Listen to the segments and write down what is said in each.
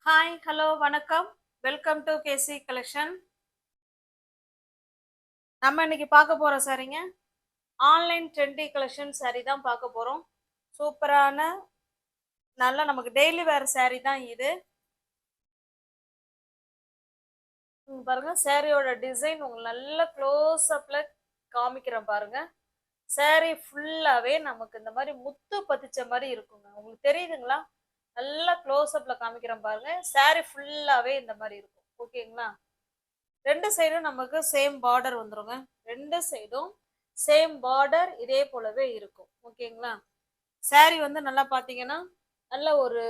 Hi hello வணக்கம். Welcome to KC collection. நம்ம இன்னைக்கு பார்க்க போற சாரீங்க ஆன்லைன் ட்ரெண்டி கலெக்ஷன் சாரீ தான் பார்க்க போறோம். சூப்பரான நல்ல நமக்கு டெய்லி வேர் சாரீ தான் இது. பாருங்க சாரியோட டிசைன் உங்களுக்கு நல்ல க்ளோஸ் அப்ல காமிக்கிறேன் பாருங்க. சாரீ ஃபுல்லாவே நமக்கு இந்த மாதிரி முத்து பதிச்ச மாதிரி இருக்குங்க. உங்களுக்கு தெரியுதுங்களா? நல்லா க்ளோஸ் அப்ல காமிக்கிறேன் பாருங்க. சாரீ ஃபுல்லாவே இந்த மாதிரி இருக்கும். ஓகேங்களா? ரெண்டு சைடும் நமக்கு சேம் பார்டர் வந்துருங்க. ரெண்டு சைடும் சேம் பார்டர் இதே போலவே இருக்கும். ஓகேங்களா? சாரி வந்து நல்லா பாத்தீங்கன்னா நல்ல ஒரு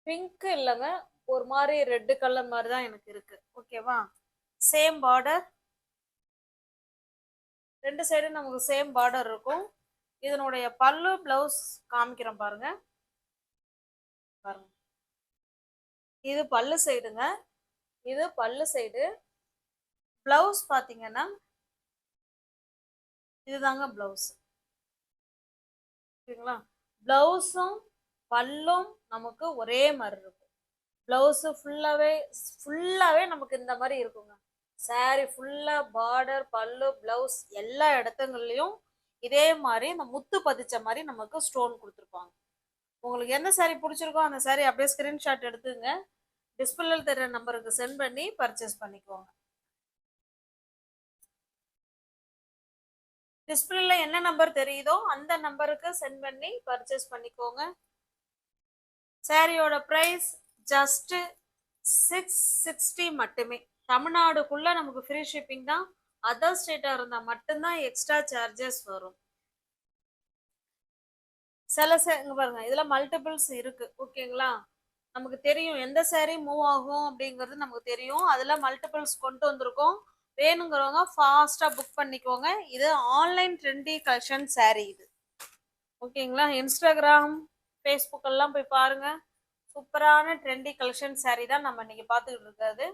பிங்க் இல்லைங்க, ஒரு மாதிரி ரெட் கலர் மாதிரி தான் எனக்கு இருக்கு. ஓகேவா? சேம் பார்டர், ரெண்டு சைடும் நமக்கு சேம் பார்டர் இருக்கும். இதனுடைய பல்லு பிளவுஸ் காமிக்கிறேன் பாருங்க. பாருங்க, இது பல்லு சைடுங்க. இது பல்லு சைடு. பிளவுஸ் பாத்தீங்கன்னா இதுதாங்க பிளவுஸ். ஓகேங்களா? பிளவுஸும் பல்லும் நமக்கு ஒரே மாதிரி இருக்கும். பிளவுஸ் ஃபுல்லாவே நமக்கு இந்த மாதிரி இருக்குங்க. சாரி ஃபுல்லா பார்டர் பல்லு பிளவுஸ் எல்லா இடத்துங்கள்லயும் இதே மாதிரி இந்த முத்து பதிச்ச மாதிரி நமக்கு ஸ்டோன் கொடுத்துருப்பாங்க. உங்களுக்கு எந்த சாரி பிடிச்சிருக்கோ அந்த சாரி அப்படியே ஸ்கிரீன்ஷாட் எடுத்துங்க. டிஸ்பிளேல தெரிய நம்பருக்கு சென்ட் பண்ணி பர்ச்சேஸ் பண்ணிக்கோங்க. டிஸ்பிளேல என்ன நம்பர் தெரியுதோ அந்த நம்பருக்கு சென்ட் பண்ணி பர்ச்சேஸ் பண்ணிக்கோங்க. சாரியோட பிரைஸ் ஜஸ்ட் 660 மட்டுமே. தமிழ்நாடுக்குள்ள நமக்கு ஃப்ரீ ஷிப்பிங் தான். அதர் ஸ்டேட்டா இருந்தா மட்டும்தான் எக்ஸ்ட்ரா சார்ஜஸ் வரும். இங்க பாருங்க, இதுல மல்டிபிள்ஸ் இருக்கு. ஓகேங்களா? நமக்கு தெரியும் எந்த சாரி மூவ் ஆகும் அப்படிங்கிறது நமக்கு தெரியும். அதுல மல்டிபிள்ஸ் கொண்டு வந்திருக்கோம். வேணுங்கிறவங்க ஃபாஸ்டா புக் பண்ணிக்கோங்க. இது ஆன்லைன் ட்ரெண்டி கலெக்ஷன் சாரி இது. ஓகேங்களா? இன்ஸ்டாகிராம் ஃபேஸ்புக் எல்லாம் போய் பாருங்க. சூப்பரான ட்ரெண்டி கலெக்ஷன் சாரி தான் நம்ம இன்னைக்கு பார்த்துக்கிட்டு இருக்காது.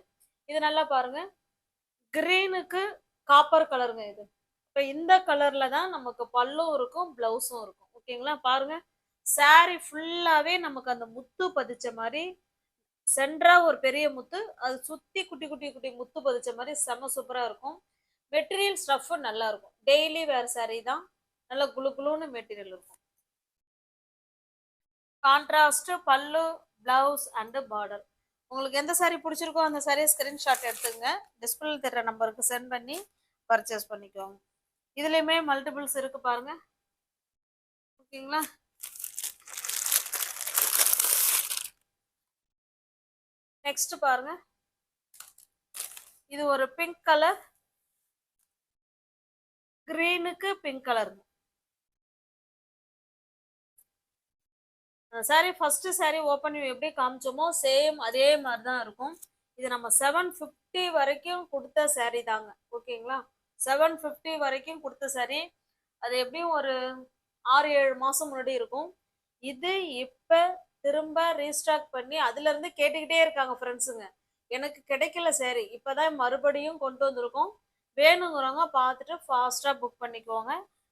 இது நல்லா பாருங்க, கிரீனுக்கு காப்பர் கலருங்க இது. இப்போ இந்த கலர்ல தான் நமக்கு பல்லும் இருக்கும் பிளவுஸும் இருக்கும். ஓகேங்களா? பாருங்க, சாரி ஃபுல்லாவே நமக்கு அந்த முத்து பதிச்ச மாதிரி சென்டரா ஒரு பெரிய முத்து, அது சுத்தி குட்டி குட்டி குட்டி முத்து பதிச்ச மாதிரி செம சூப்பரா இருக்கும். மெட்டீரியல் ஸ்டஃப் நல்லா இருக்கும். டெய்லி வேர் சாரி தான். நல்ல குளு குளுன்னு மெட்டீரியல் இருக்கும். கான்ட்ராஸ்ட் பல்லு பிளவுஸ் அண்ட் பார்டர். உங்களுக்கு எந்த சாரி பிடிச்சிருக்கோ அந்த சாரியை ஸ்கிரீன்ஷாட் எடுத்துங்க. டிஸ்பிளே தர நம்பருக்கு சென்ட் பண்ணி பர்ச்சேஸ் பண்ணிக்கோங்க. இதுலயுமே மல்டிபிள்ஸ் இருக்கு பாருங்க. ஓகேங்களா? நெக்ஸ்ட் பாருங்க, இது ஒரு பிங்க் கலர், கிரீனுக்கு pink colour. Sorry first sari open எப்படி காமிச்சோமோ சேம் அதே மாதிரி தான் இருக்கும். இது நம்ம 750 வரைக்கும் கொடுத்த சாரி தாங்க. ஓகேங்களா? 750 வரைக்கும் கொடுத்த சாரி. அது எப்படியும் ஒரு 6-7 மாசம் முன்னாடி இருக்கும். இது இப்ப திரும்ப ரீஸ்டாக் பண்ணி அதுல இருந்து கேட்டுக்கிட்டே இருக்காங்க ஃப்ரெண்ட்ஸுங்க. எனக்கு கிடைக்கல சாரி, இப்பதான் மறுபடியும் கொண்டு வந்திருக்கோம். வேணுங்கிறவங்க பார்த்துட்டு ஃபாஸ்டா புக் பண்ணிக்கோங்க.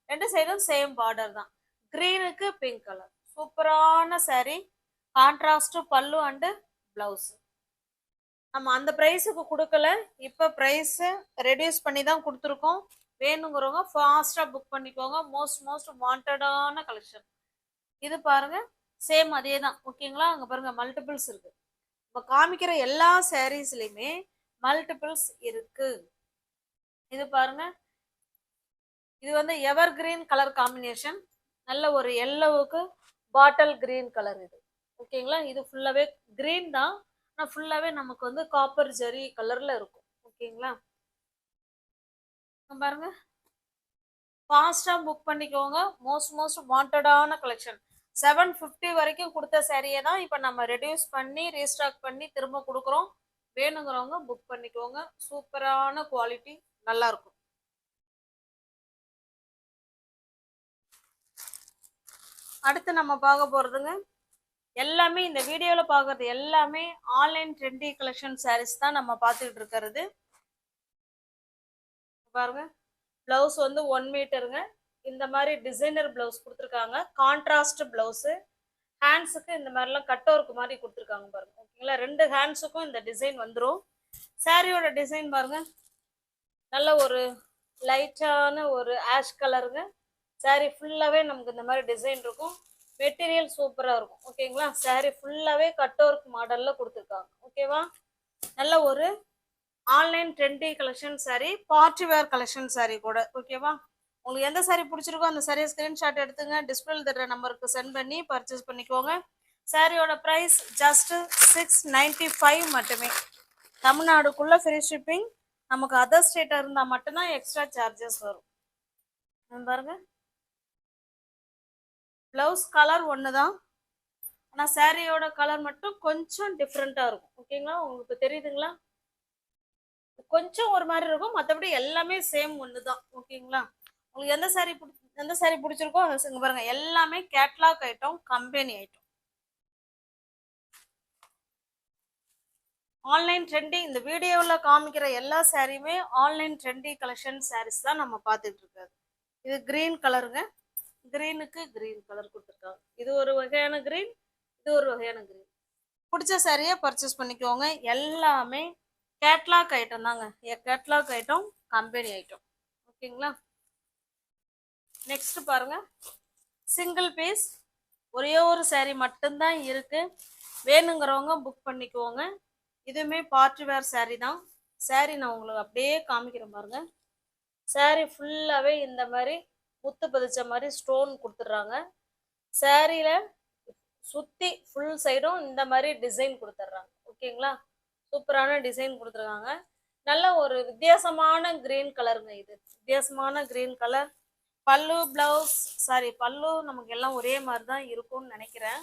ரெண்டு சைடும் சேம் பார்டர் தான். கிரீனுக்கு பிங்க் கலர் சூப்பரான சாரி. கான்ட்ராஸ்ட் பல்லு அண்ட் பிளவுஸ். நம்ம அந்த பிரைஸுக்கு கொடுக்கல, இப்ப பிரைஸ் ரெடியூஸ் பண்ணி தான் கொடுத்துருக்கோம். வேணுங்கிறவங்க ஃபாஸ்டா புக் பண்ணிக்கோங்க. மோஸ்ட் வாண்டடான கலெக்ஷன் இது. பாருங்க, சேம் அதே தான். ஓகேங்களா? அங்க பாருங்க மல்டிபிள்ஸ் இருக்கு. இப்ப காமிக்கிற எல்லா சாரீஸ்லயுமே மல்டிபிள்ஸ் இருக்கு. இது பாருங்க, இது வந்து எவர் கிரீன் கலர் காம்பினேஷன். நல்ல ஒரு எல்லோவுக்கு பாட்டில் கிரீன் கலர் இது. ஓகேங்களா? இது ஃபுல்லாவே கிரீன் தான், ஆனால் ஃபுல்லாவே நமக்கு வந்து காப்பர் ஜெரி கலர்ல இருக்கும். ஓகேங்களா? பாருங்க, ஃபாஸ்டா புக் பண்ணிக்கோங்க. Most வாண்டடான collection. 750 வரைக்கும் கொடுத்த சாரியை தான் இப்ப நம்ம ரெடியூஸ் பண்ணி ரீஸ்டாக் பண்ணி திரும்ப கொடுக்குறோம். வேணுங்கிறவங்க புக் பண்ணிக்கோங்க. சூப்பரான குவாலிட்டி, நல்லா இருக்கும். அடுத்து நம்ம பார்க்க போறதுங்க எல்லாமே இந்த வீடியோல பாக்குறது எல்லாமே ஆன்லைன் ட்ரெண்டி கலெக்ஷன் சாரீஸ் தான் நம்ம பார்த்துக்கிட்டு இருக்கிறது. பாருங்க, பிளவுஸ் வந்து 1 மீட்டருங்க. இந்த மாதிரி டிசைனர் பிளவுஸ் கொடுத்துருக்காங்க. Contrast blouse. ஹேண்ட்ஸுக்கு இந்த மாதிரிலாம் கட் ஒர்க் மாதிரி கொடுத்துருக்காங்க பாருங்க. ஓகேங்களா, 2 ஹேண்ட்ஸுக்கும் இந்த டிசைன் வந்துடும். சாரியோட டிசைன் பாருங்க, நல்ல ஒரு லைட்டான ஒரு ஆஷ் கலருங்க. சாரி ஃபுல்லாகவே நமக்கு இந்த மாதிரி டிசைன் இருக்கும். மெட்டீரியல் சூப்பராக இருக்கும். ஓகேங்களா, சாரி ஃபுல்லாகவே கட் ஒர்க் மாடலில் கொடுத்துருக்காங்க. ஓகேவா, நல்ல ஒரு online trendy collection sorry, party wear collection sorry கூட. ஓகேவா, உங்களுக்கு எந்த சாரி பிடிச்சிருக்கோ அந்த சாரியை ஸ்க்ரீன்ஷாட் எடுத்துங்க, டிஸ்பிளேல தர நம்பருக்கு சென்ட் பண்ணி பர்ச்சேஸ் பண்ணிக்கோங்க. சாரியோட ப்ரைஸ் ஜஸ்ட் 695 மட்டுமே. தமிழ்நாடுக்குள்ள ஃப்ரீ ஷிப்பிங். நமக்கு அதர் ஸ்டேட்டாக இருந்தால் மட்டும்தான் எக்ஸ்ட்ரா சார்ஜஸ் வரும். பாருங்க, ப்ளவுஸ் கலர் ஒன்று தான், ஆனால் சாரியோட கலர் மட்டும் கொஞ்சம் டிஃப்ரெண்ட்டாக இருக்கும். ஓகேங்களா, உங்களுக்கு தெரியுதுங்களா, கொஞ்சம் ஒரு மாதிரி இருக்கும், மற்றபடி எல்லாமே சேம் ஒன்று தான். ஓகேங்களா, உங்களுக்கு எந்த சாரி பிடிச்சிருக்கோ அதை இங்கே பாருங்க, எல்லாமே catalogue item, company item. Online trendy, இந்த வீடியோவில் காமிக்கிற எல்லா சாரியுமே ஆன்லைன் ட்ரெண்டி கலெக்ஷன் சாரீஸ் தான் நம்ம பார்த்துட்டு இருக்காது. இது கிரீன் கலருங்க, கிரீனுக்கு கிரீன் கலர் கொடுத்துருக்காங்க. இது ஒரு வகையான கிரீன், இது ஒரு வகையான கிரீன். பிடிச்ச சாரியை பர்ச்சேஸ் பண்ணிக்கோங்க. எல்லாமே கேட்லாக் ஐட்டம் தாங்க, கேட்லாக் ஐட்டம், கம்பெனி ஐட்டம். ஓகேங்களா, நெக்ஸ்ட் பாருங்க, சிங்கிள் பீஸ் ஒரே ஒரு சாரி மட்டும்தான் இருக்கு. வேணுங்கிறவங்க புக் பண்ணிக்குவோங்க. இதுவுமே பார்ட்டி வேர் சாரி தான். சாரி நான் உங்களுக்கு அப்படியே காமிக்கிறேன் பாருங்க. சாரி ஃபுல்லாகவே இந்த மாதிரி முத்து பதிச்ச மாதிரி ஸ்டோன் கொடுத்துட்றாங்க. சாரியில சுற்றி ஃபுல் சைடும் இந்த மாதிரி டிசைன் கொடுத்துட்றாங்க. ஓகேங்களா, சூப்பரான டிசைன் கொடுத்துருக்காங்க. நல்ல ஒரு வித்தியாசமான கிரீன் கலருங்க, இது வித்தியாசமான கிரீன் கலர். பல்லு பிளவுஸ், சாரி பல்லு நமக்கு எல்லாம் ஒரே மாதிரி தான் இருக்கும்னு நினைக்கிறேன்.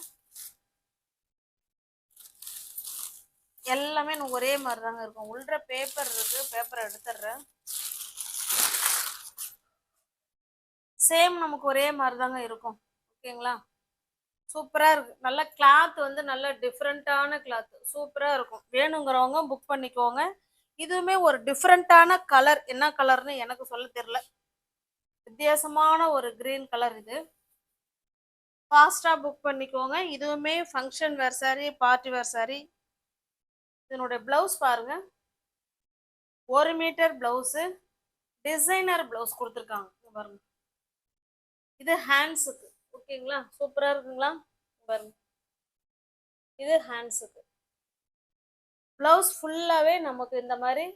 எல்லாமே எனக்கு ஒரே மாதிரி தாங்க இருக்கும். உள்ள பேப்பர் இருக்கு, பேப்பரை எடுத்துடுறேன். சேம் நமக்கு ஒரே மாதிரி தாங்க இருக்கும். ஓகேங்களா, சூப்பராக இருக்கு. நல்ல கிளாத் வந்து நல்ல டிஃப்ரெண்ட்டான கிளாத், சூப்பராக இருக்கும். வேணுங்கிறவங்க புக் பண்ணிக்கோங்க. இதுவுமே ஒரு டிஃப்ரெண்ட்டான கலர், என்ன கலர்னு எனக்கு சொல்ல தெரியல, வித்தியாசமான ஒரு கிரீன் கலர். இது ஃபாஸ்ட்டாக புக் பண்ணிக்கோங்க. இதுவுமே ஃபங்க்ஷன் வேர் சாரி, பார்ட்டி வேர் சாரி. இதனுடைய ப்ளவுஸ் பாருங்க, 1 மீட்டர் ப்ளவுஸு, டிசைனர் ப்ளவுஸ் கொடுத்துருக்காங்க பாருங்க. இது ஹேண்ட்ஸுக்கு. ஓகேங்களா, சூப்பராக இருக்குங்களா பாருங்க. இது ஹேண்ட்ஸுக்கு. ப்ளவுஸ் ஃபுல்லாகவே நமக்கு இந்த மாதிரி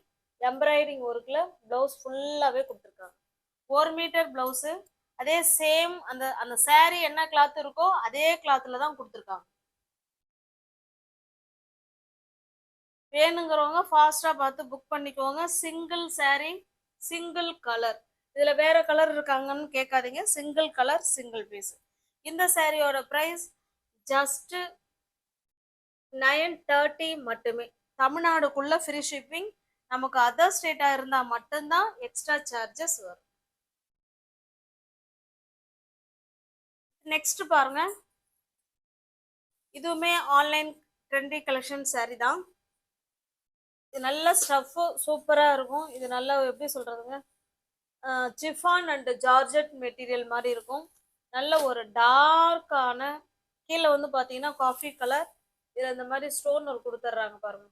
எம்ப்ராய்டிங் ஒர்க்கில் ப்ளவுஸ் ஃபுல்லாகவே கொடுத்துருக்காங்க. 1 மீட்டர் ப்ளவுஸு, அதே சேம் அந்த அந்த சாரீ என்ன கிளாத் இருக்கோ அதே கிளாத்தில் தான் கொடுத்துருக்காங்க. வேணுங்கிறவங்க ஃபாஸ்ட்டாக பார்த்து புக் பண்ணிக்கோங்க. Single sari, single colour. இதில் வேற கலர் இருக்காங்கன்னு கேட்காதீங்க, சிங்கிள் கலர், சிங்கிள் பீஸ். இந்த சாரியோட ப்ரைஸ் ஜஸ்ட் 930 மட்டுமே. தமிழ்நாடுக்குள்ள ஃப்ரீ ஷிப்பிங். நமக்கு அதர் ஸ்டேட்டாக இருந்தால் மட்டும்தான் எக்ஸ்ட்ரா சார்ஜஸ் வரும். நெக்ஸ்ட் பாருங்க, இதுவுமே ஆன்லைன் ட்ரெண்டி கலெக்ஷன் சாரி தான். இது நல்ல ஸ்டஃப்பு, சூப்பராக இருக்கும். இது நல்லா எப்படி சொல்கிறதுங்க, சிஃபான் அண்ட் ஜார்ஜெட் மெட்டீரியல் மாதிரி இருக்கும். நல்ல ஒரு டார்க்கான, கீழே வந்து பார்த்தீங்கன்னா காஃபி கலர். இதில் இந்த மாதிரி ஸ்டோன் ஒர்க் கொடுத்துட்றாங்க பாருங்க.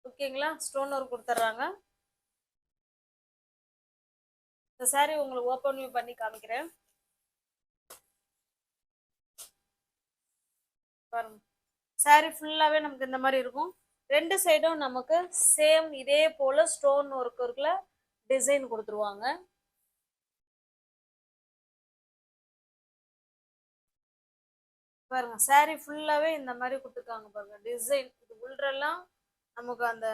ஓகேங்களா, ஸ்டோன் ஒர்க் கொடுத்துட்றாங்க. இந்த சாரி உங்களுக்கு ஓப்பன் வியூ பண்ணி காமிக்கிறேன் பாருங்க. சாரி ஃபுல்லாகவே நமக்கு இந்த மாதிரி இருக்கும். 2 சைடும் நமக்கு சேம் இதே போல ஸ்டோன் ஒர்க் இருக்குல்ல டிசைன் கொடுத்துருவாங்க. பாருங்க, சாரி ஃபுல்லாகவே இந்த மாதிரி கொடுத்துருக்காங்க பாருங்க டிசைன். இது உள்ளெல்லாம் நமக்கு அந்த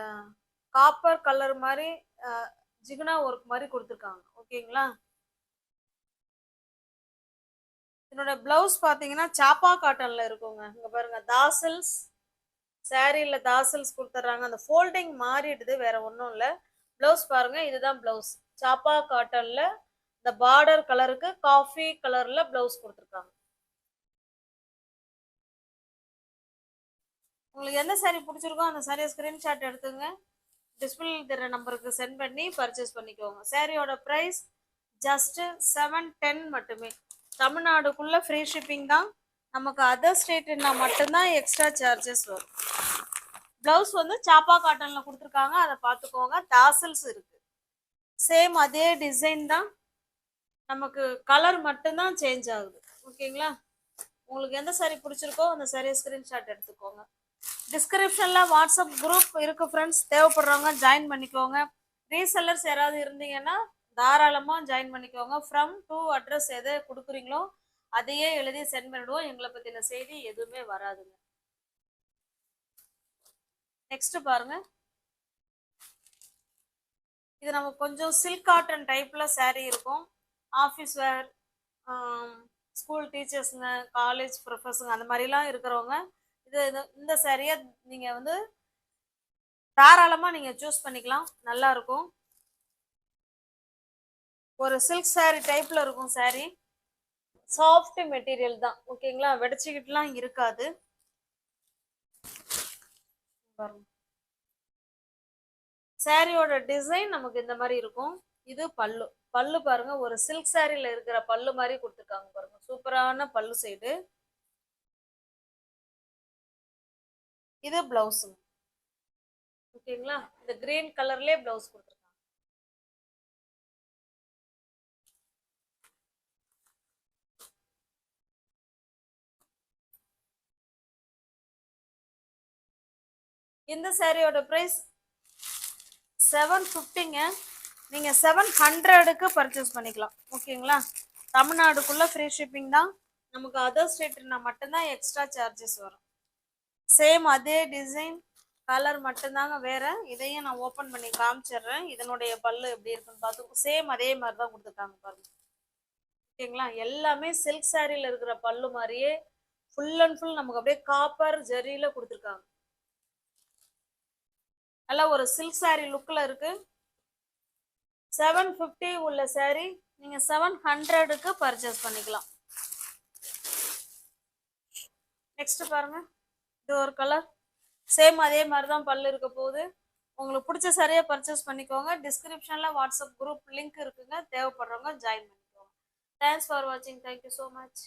காப்பர் கலர் மாதிரி ஜிகுனா ஒர்க் மாதிரி கொடுத்துருக்காங்க. ஓகேங்களா, என்னோட பிளவுஸ் பார்த்தீங்கன்னா சாப்பா காட்டன்ல இருக்குங்க. இங்கே பாருங்க, தாசல்ஸ் சாரியில் தாசல்ஸ் கொடுத்துட்றாங்க. அந்த ஃபோல்டிங் மாறிடுது, வேற ஒன்றும் இல்லை. பிளவுஸ் பாருங்க, இதுதான் பிளவுஸ். சாப்பா காட்டன்ல இந்த பார்டர் கலருக்கு காஃபி கலர்ல பிளவுஸ் கொடுத்துருக்காங்க. உங்களுக்கு எந்த சாரி பிடிச்சிருக்கோ அந்த சாரியை ஸ்கிரீன்ஷாட் எடுத்துங்க, டிஸ்பிளே தர நம்பருக்கு சென்ட் பண்ணி பர்ச்சேஸ் பண்ணிக்கோங்க. சாரியோட ப்ரைஸ் ஜஸ்ட் 710 மட்டுமே. தமிழ்நாடுக்குள்ள ஃப்ரீ ஷிப்பிங் தான். நமக்கு அதர் ஸ்டேட்னா மட்டும்தான் எக்ஸ்ட்ரா சார்ஜஸ் வரும். பிளவுஸ் வந்து சாப்பா காட்டன்ல கொடுத்துருக்காங்க, அதை பார்த்துக்கோங்க. டாசல்ஸ் இருக்கு, சேம் அதே டிசைன் தான், நமக்கு கலர் மட்டும்தான் சேஞ்ச் ஆகுது. ஓகேங்களா? உங்களுக்கு எந்த சாரி பிடிச்சிருக்கோ அந்த சாரியை ஸ்கிரீன்ஷாட் எடுத்துக்கோங்க. டிஸ்கிரிப்ஷன்ல வாட்ஸ்அப் குரூப் இருக்கு ஃப்ரெண்ட்ஸ், தேவைப்படுறவங்க ஜாயின் பண்ணிக்கோங்க. ரீசெல்லர்ஸ் யாராவது இருந்தீங்கன்னா தாராளமா ஜாயின் பண்ணிக்கோங்க. ஃப்ரம் டு அட்ரஸ் எதை கொடுக்குறீங்களோ அதையே எழுதி சென்ட் பண்ணிடுவோம். எங்களை பத்தின செய்தி எதுவுமே வராதுங்க. நெக்ஸ்ட் பாருங்க, இது நம்ம கொஞ்சம் சில்க் காட்டன் டைப்ல saree இருக்கும். ஆஃபீஸ் வேர், ஸ்கூல் டீச்சர்ஸுங்க, காலேஜ் ப்ரொஃபஸருங்க அந்த மாதிரிலாம் இருக்கிறவங்க இந்த சாரியை நீங்க வந்து தாராளமா நீங்க சூஸ் பண்ணிக்கலாம். நல்லா இருக்கும். ஒரு சில்க் saree டைப்ல இருக்கும் saree. சாஃப்ட் மெட்டீரியல் தான். ஓகேங்களா? வெடிச்சுக்கிட்டுலாம் இருக்காது. சாரியோட டிசைன் நமக்கு இந்த மாதிரி இருக்கும். இது பல்லு. பல்லு பாருங்க, ஒரு சில்க் சாரியில இருக்கிற பல்லு மாதிரி கொடுத்துருக்காங்க பாருங்க. சூப்பரான பல்லு சைடு. இது பிளவுஸ். ஓகேங்களா? இந்த கிரீன் கலர்லயே பிளவுஸ் கொடுத்துருக்காங்க. இந்த சாரியோட பிரைஸ் 750ங்க. நீங்க 700க்கு பர்ச்சேஸ் பண்ணிக்கலாம். ஓகேங்களா? தமிழ்நாடுக்குள்ள ஃப்ரீ ஷிப்பிங் தான். நமக்கு அதர் ஸ்டேட்னா மட்டும்தான் எக்ஸ்ட்ரா சார்ஜஸ் வரும். சேம் அதே டிசைன், கலர் மட்டும்தாங்க வேற. இதையும் நான் ஓபன் பண்ணி காமிச்சிடுறேன். இதனுடைய பல்லு எப்படி இருக்குன்னு பார்த்து சேம் அதே மாதிரி தான் கொடுத்துருக்காங்க பாருங்க. ஓகேங்களா? எல்லாமே சில்க் சாரியில இருக்கிற பல்லு மாதிரியே ஃபுல் அண்ட் ஃபுல் நமக்கு அப்படியே காப்பர் ஜரியில கொடுத்துருக்காங்க. நல்லா ஒரு சில்க் சாரி லுக்ல இருக்கு. 750 உள்ள சாரி நீங்க 700க்கு பர்ச்சேஸ் பண்ணிக்கலாம். நெக்ஸ்ட் பாருங்க, இது ஒரு கலர். சேம் அதே மாதிரி தான் பல்லு இருக்க போகுது. உங்களுக்கு பிடிச்ச சாரியை பர்ச்சேஸ் பண்ணிக்கோங்க. டிஸ்கிரிப்ஷன்ல வாட்ஸ்அப் குரூப் லிங்க் இருக்குங்க, தேவைப்படுறவங்க ஜாயின் பண்ணிக்கோங்க. தேங்க்ஸ் ஃபார் வாட்சிங். Thank you so much.